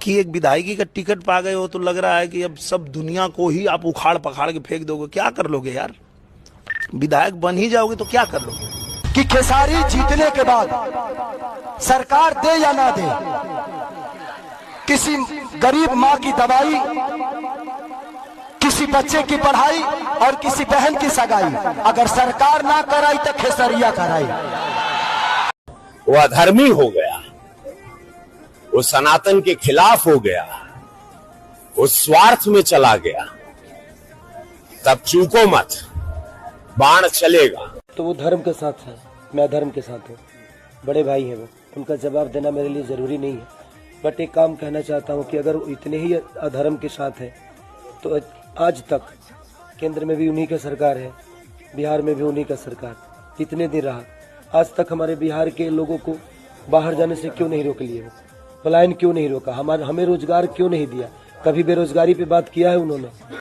कि एक विधायकी का टिकट पा गए हो तो लग रहा है कि अब सब दुनिया को ही आप उखाड़ पखाड़ के फेंक दोगे। क्या कर लोगे यार? विधायक बन ही जाओगे तो क्या कर लोगे? कि खेसारी जीतने के बाद सरकार दे या ना दे, किसी गरीब माँ की दवाई, किसी बच्चे की पढ़ाई और किसी बहन की सगाई अगर सरकार ना कराई तो खेसरिया कराई। वो अधर्मी हो गया, वो सनातन के खिलाफ हो गया, वो स्वार्थ में चला गया, तब चूको मत, बाण चलेगा। तो वो धर्म के साथ है, मैं अधर्म के साथ हूँ। बड़े भाई हैं वो, उनका जवाब देना मेरे लिए जरूरी नहीं है। बट एक काम कहना चाहता हूँ कि अगर वो इतने ही अधर्म के साथ है तो आज तक केंद्र में भी उन्हीं का सरकार है, बिहार में भी उन्हीं का सरकार इतने दिन रहा, आज तक हमारे बिहार के लोगों को बाहर जाने से क्यों नहीं रोक लिए? पलायन क्यों नहीं रोका? हमें रोजगार क्यों नहीं दिया? कभी बेरोजगारी पे बात किया है उन्होंने?